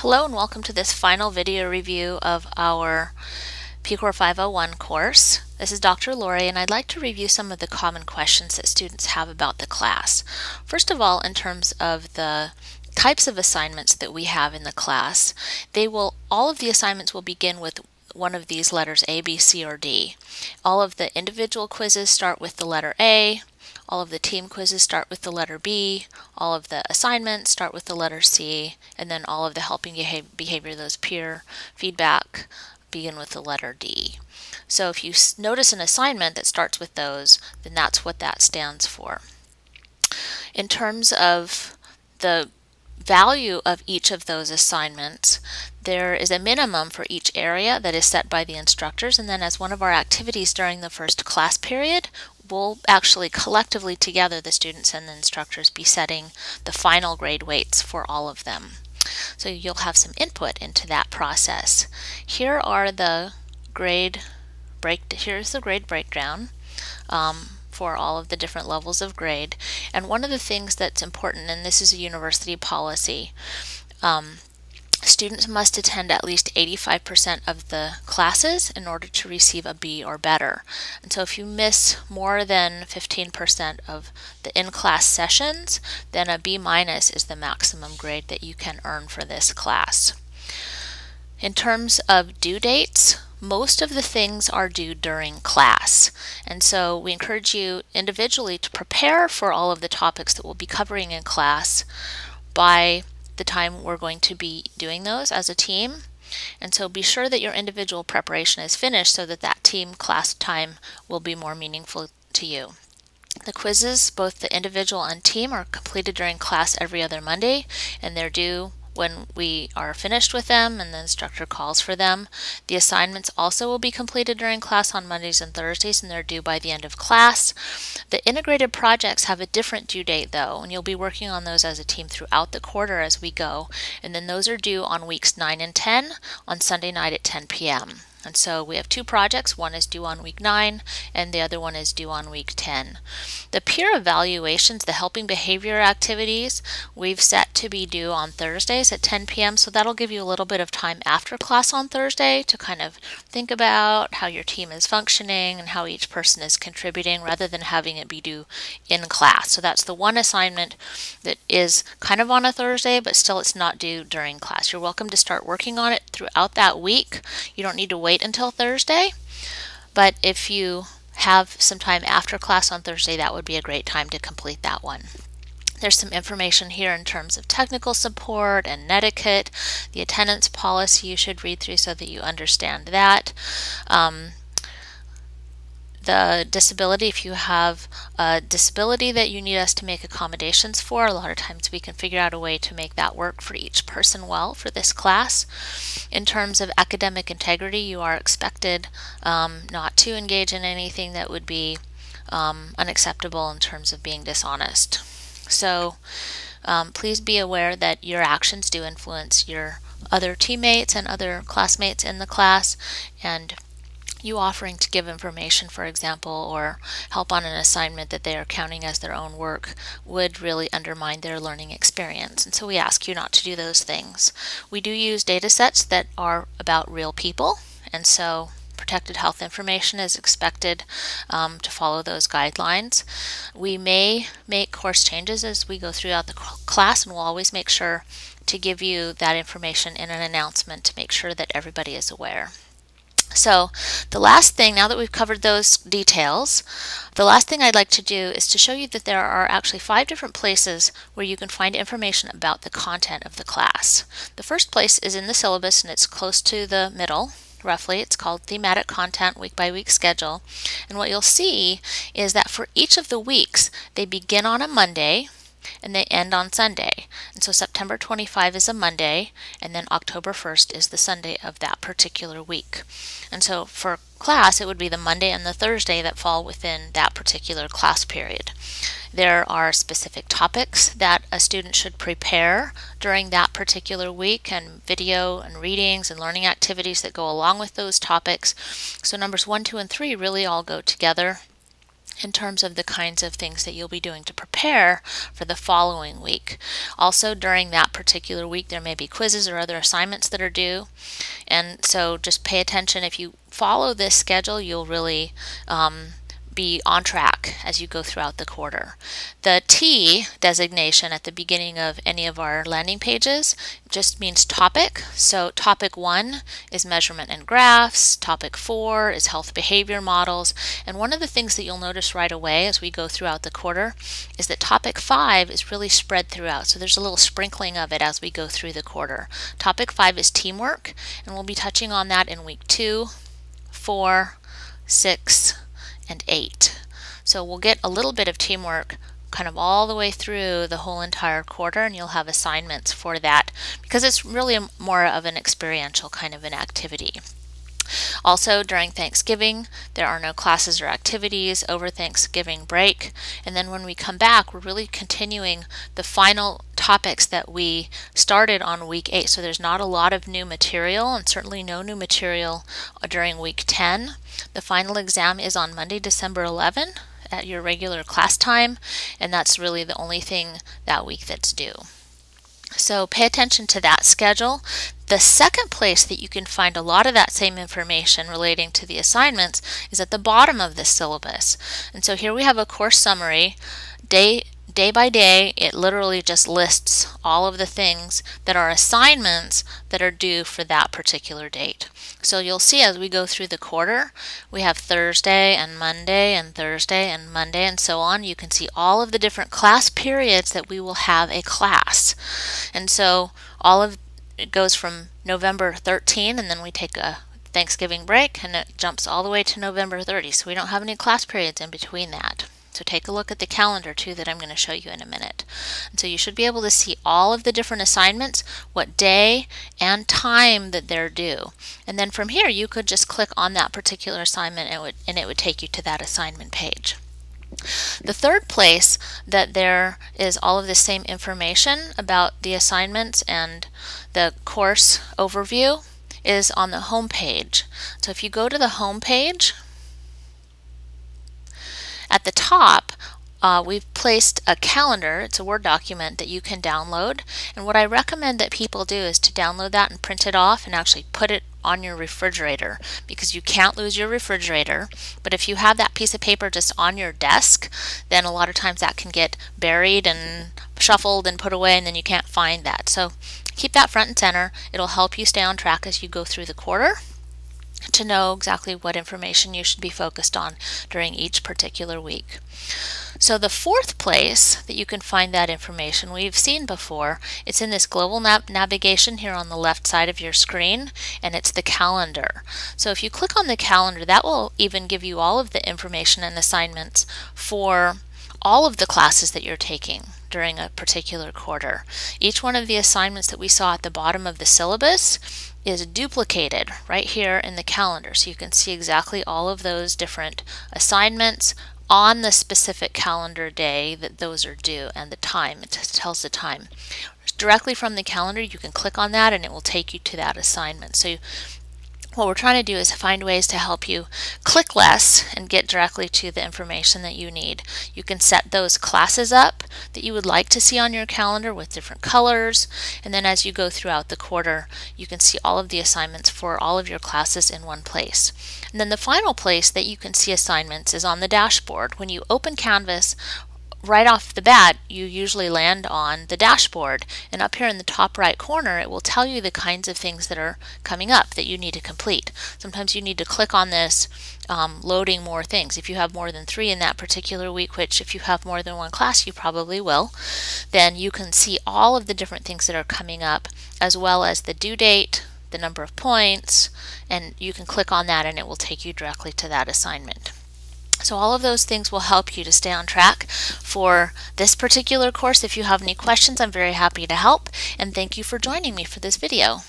Hello and welcome to this final video review of our PCOR 501 course. This is Dr. Lori and I'd like to review some of the common questions that students have about the class. First of all, in terms of the types of assignments that we have in the class, all of the assignments will begin with one of these letters A, B, C, or D. All of the individual quizzes start with the letter A. All of the team quizzes start with the letter B, all of the assignments start with the letter C, and then all of the helping behavior, those peer feedback, begin with the letter D. So if you notice an assignment that starts with those, then that's what that stands for. In terms of the value of each of those assignments, there is a minimum for each area that is set by the instructors, and then as one of our activities during the first class period, we'll actually collectively together, the students and the instructors, be setting the final grade weights for all of them. So you'll have some input into that process. Here's the grade breakdown for all of the different levels of grade. And one of the things that's important, and this is a university policy, students must attend at least 85% of the classes in order to receive a B or better. And so if you miss more than 15% of the in-class sessions, then a B- is the maximum grade that you can earn for this class. In terms of due dates, most of the things are due during class. And so we encourage you individually to prepare for all of the topics that we'll be covering in class by the time we're going to be doing those as a team. And so be sure that your individual preparation is finished so that that team class time will be more meaningful to you. The quizzes, both the individual and team, are completed during class every other Monday, and they're due when we are finished with them and the instructor calls for them. The assignments also will be completed during class on Mondays and Thursdays, and they're due by the end of class. The integrated projects have a different due date though, and you'll be working on those as a team throughout the quarter as we go, and then those are due on weeks 9 and 10 on Sunday night at 10 p.m. And so we have two projects. One is due on week 9 and the other one is due on week 10. The peer evaluations, the helping behavior activities, we've set to be due on Thursdays at 10 p.m. So that'll give you a little bit of time after class on Thursday to kind of think about how your team is functioning and how each person is contributing rather than having it be due in class. So that's the one assignment that is kind of on a Thursday, but still it's not due during class. You're welcome to start working on it throughout that week. You don't need to wait until Thursday, but if you have some time after class on Thursday, that would be a great time to complete that one. There's some information here in terms of technical support and etiquette. The attendance policy you should read through so that you understand that. The disability, if you have a disability that you need us to make accommodations for, a lot of times we can figure out a way to make that work for each person well for this class. In terms of academic integrity, you are expected not to engage in anything that would be unacceptable in terms of being dishonest. So please be aware that your actions do influence your other teammates and other classmates in the class, and you offering to give information, for example, or help on an assignment that they are counting as their own work would really undermine their learning experience. And so we ask you not to do those things. We do use data sets that are about real people, and so protected health information is expected to follow those guidelines. We may make course changes as we go throughout the class, and we'll always make sure to give you that information in an announcement to make sure that everybody is aware. So the last thing, now that we've covered those details, the last thing I'd like to do is to show you that there are actually 5 different places where you can find information about the content of the class. The first place is in the syllabus, and it's close to the middle, roughly. It's called Thematic Content Week by Week Schedule. And what you'll see is that for each of the weeks, they begin on a Monday and they end on Sunday. And so September 25 is a Monday, and then October 1st is the Sunday of that particular week. And so for class, it would be the Monday and the Thursday that fall within that particular class period. There are specific topics that a student should prepare during that particular week, and video and readings and learning activities that go along with those topics. So numbers 1, 2, and 3 really all go together. in terms of the kinds of things that you'll be doing to prepare for the following week. Also, during that particular week, there may be quizzes or other assignments that are due, and so just pay attention. If you follow this schedule, you'll really be on track as you go throughout the quarter. The T designation at the beginning of any of our landing pages just means topic. So topic 1 is measurement and graphs, topic 4 is health behavior models, and one of the things that you'll notice right away as we go throughout the quarter is that topic 5 is really spread throughout. So there's a little sprinkling of it as we go through the quarter. Topic 5 is teamwork, and we'll be touching on that in week 2, 4, 6, and 8. So we'll get a little bit of teamwork kind of all the way through the whole entire quarter, and you'll have assignments for that because it's really more of an experiential kind of an activity. Also, during Thanksgiving, there are no classes or activities over Thanksgiving break. And then when we come back, we're really continuing the final topics that we started on week 8. So there's not a lot of new material, and certainly no new material during week 10. The final exam is on Monday, December 11 at your regular class time, and that's really the only thing that week that's due. So pay attention to that schedule. The second place that you can find a lot of that same information relating to the assignments is at the bottom of the syllabus. And so here we have a course summary. Day by day, it literally just lists all of the things that are assignments that are due for that particular date. So you'll see as we go through the quarter, we have Thursday and Monday and Thursday and Monday and so on. You can see all of the different class periods that we will have a class. And so all of it goes from November 13, and then we take a Thanksgiving break, and it jumps all the way to November 30. So we don't have any class periods in between that. So take a look at the calendar too that I'm going to show you in a minute. And so you should be able to see all of the different assignments, what day and time that they're due. And then from here you could just click on that particular assignment and it would take you to that assignment page. The third place that there is all of the same information about the assignments and the course overview is on the home page. So if you go to the home page, at the top, we've placed a calendar. It's a Word document that you can download. And what I recommend that people do is to download that and print it off and actually put it on your refrigerator, because you can't lose your refrigerator. But if you have that piece of paper just on your desk, then a lot of times that can get buried and shuffled and put away, and then you can't find that. So keep that front and center. It'll help you stay on track as you go through the quarter, to know exactly what information you should be focused on during each particular week. So the fourth place that you can find that information we've seen before, it's in this global navigation here on the left side of your screen, and it's the calendar. So if you click on the calendar, that will even give you all of the information and assignments for all of the classes that you're taking during a particular quarter. Each one of the assignments that we saw at the bottom of the syllabus is duplicated right here in the calendar, so you can see exactly all of those different assignments on the specific calendar day that those are due, and the time. It tells the time. Directly from the calendar, you can click on that and it will take you to that assignment. So what we're trying to do is find ways to help you click less and get directly to the information that you need. You can set those classes up that you would like to see on your calendar with different colors, and then as you go throughout the quarter, you can see all of the assignments for all of your classes in one place. And then the final place that you can see assignments is on the dashboard. When you open Canvas, right off the bat, you usually land on the dashboard, and up here in the top right corner it will tell you the kinds of things that are coming up that you need to complete. Sometimes you need to click on this loading more things. If you have more than 3 in that particular week, which if you have more than one class you probably will, then you can see all of the different things that are coming up, as well as the due date, the number of points, and you can click on that and it will take you directly to that assignment. So all of those things will help you to stay on track for this particular course. If you have any questions, I'm very happy to help, and thank you for joining me for this video.